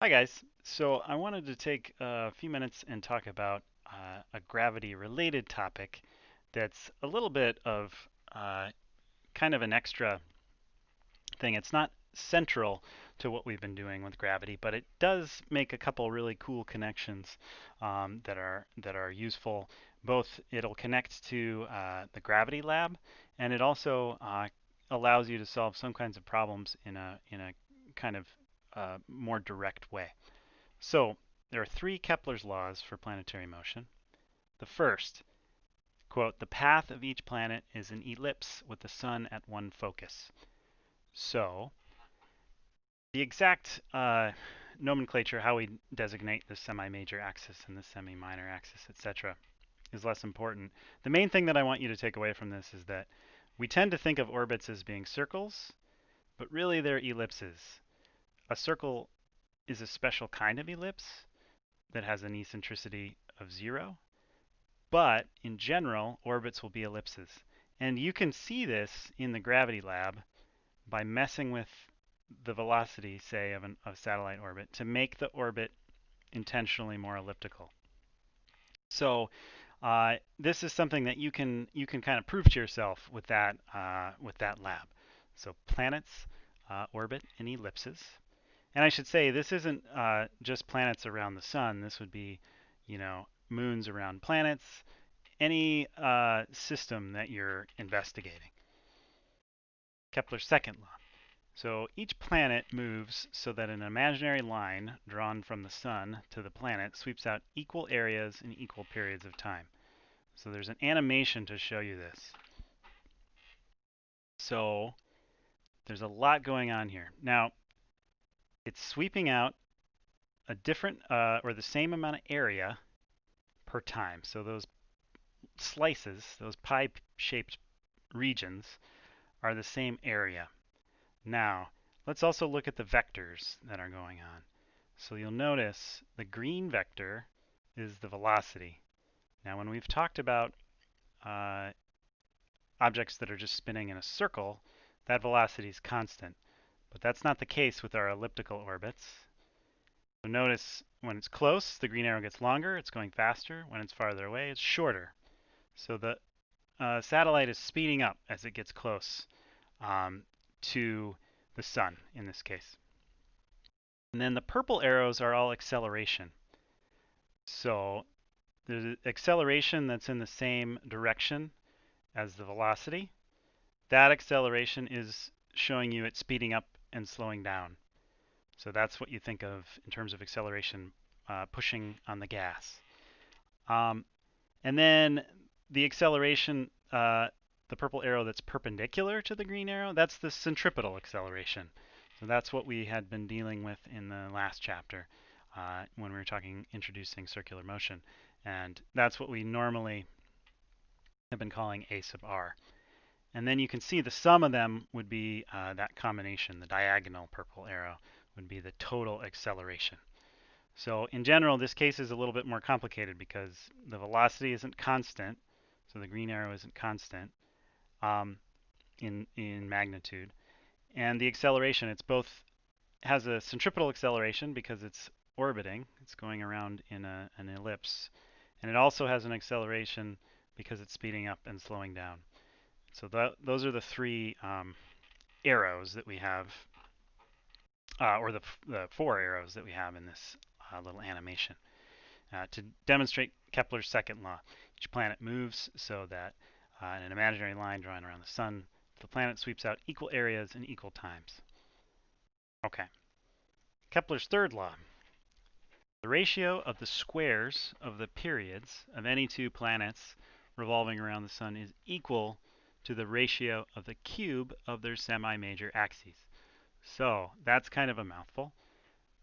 Hi guys. So I wanted to take a few minutes and talk about a gravity-related topic that's a little bit of uh, kind of an extra thing. It's not central to what we've been doing with gravity, but it does make a couple really cool connections that are useful. Both it'll connect to the gravity lab, and it also allows you to solve some kinds of problems in a kind of more direct way. So there are three Kepler's laws for planetary motion. The first, quote, the path of each planet is an ellipse with the sun at one focus. So the exact nomenclature, how we designate the semi-major axis and the semi-minor axis, etc., is less important. The main thing that I want you to take away from this is that we tend to think of orbits as being circles, but really they're ellipses. A circle is a special kind of ellipse that has an eccentricity of 0. But in general, orbits will be ellipses. And you can see this in the gravity lab by messing with the velocity, say, of a satellite orbit to make the orbit intentionally more elliptical. So this is something that you can kind of prove to yourself with that lab. So planets orbit in ellipses. And I should say this isn't just planets around the sun. This would be, moons around planets, any system that you're investigating. Kepler's second law. So each planet moves so that an imaginary line drawn from the sun to the planet sweeps out equal areas in equal periods of time. So there's an animation to show you this. So there's a lot going on here. Now, it's sweeping out a different or the same amount of area per time. So those slices, those pie-shaped regions, are the same area. Now, let's also look at the vectors that are going on. So you'll notice the green vector is the velocity. Now, when we've talked about uh, objects that are just spinning in a circle, that velocity is constant. But that's not the case with our elliptical orbits. So notice when it's close, the green arrow gets longer, it's going faster. When it's farther away, it's shorter. So the satellite is speeding up as it gets close to the sun in this case. And then the purple arrows are all acceleration. So there's acceleration that's in the same direction as the velocity. That acceleration is showing you it speeding up and slowing down. So that's what you think of in terms of acceleration, pushing on the gas. And then the acceleration, the purple arrow that's perpendicular to the green arrow, that's the centripetal acceleration. So that's what we had been dealing with in the last chapter when we were introducing circular motion. And that's what we normally have been calling A sub r. And then you can see the sum of them would be that combination. The diagonal purple arrow would be the total acceleration. So in general, this case is a little bit more complicated because the velocity isn't constant, so the green arrow isn't constant in magnitude. And the acceleration, it's both has a centripetal acceleration because it's orbiting, it's going around in an ellipse, and it also has an acceleration because it's speeding up and slowing down. So those are the three arrows that we have, or the four arrows that we have in this little animation. To demonstrate Kepler's second law, each planet moves so that in an imaginary line drawn around the sun, the planet sweeps out equal areas in equal times. Okay. Kepler's third law. The ratio of the squares of the periods of any two planets revolving around the sun is equal to the ratio of the cube of their semi-major axes. So that's kind of a mouthful.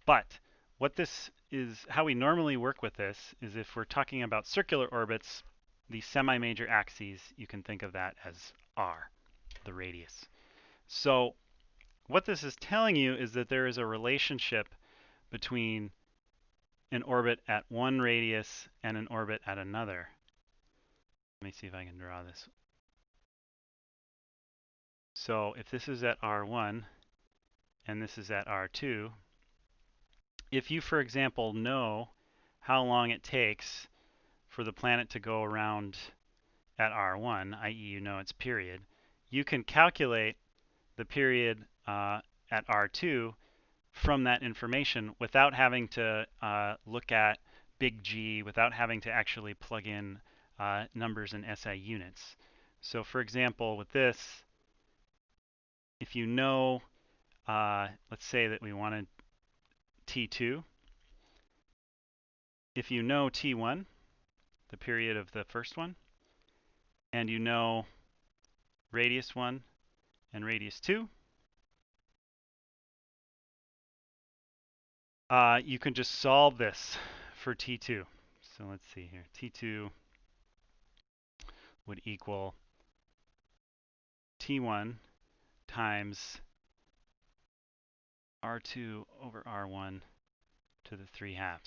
But what this is, how we normally work with this is if we're talking about circular orbits, the semi-major axes, you can think of that as r, the radius. So what this is telling you is that there is a relationship between an orbit at one radius and an orbit at another. Let me see if I can draw this. So if this is at r1 and this is at r2, if you, for example, know how long it takes for the planet to go around at R1, i.e., you know its period, you can calculate the period at R2 from that information without having to look at big G, without having to actually plug in numbers in SI units. So for example, with this, if you know, let's say that we wanted T2, if you know T1, the period of the first one, and you know radius 1 and radius 2, you can just solve this for T2. So let's see here. T2 would equal T1 times R2 over R1 to the 3/2.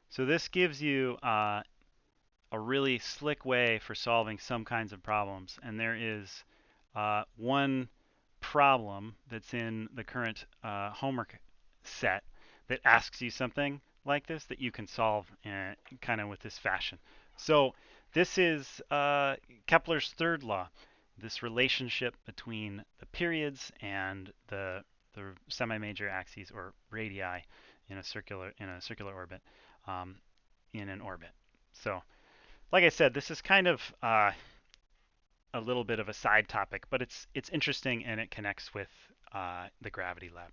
So this gives you a really slick way for solving some kinds of problems. And there is one problem that's in the current homework set that asks you something like this that you can solve kind of with this fashion. So this is Kepler's third law, this relationship between the periods and the semi-major axes or radii in a circular orbit in an orbit. So like I said, this is kind of a little bit of a side topic, but it's interesting and it connects with the gravity lab.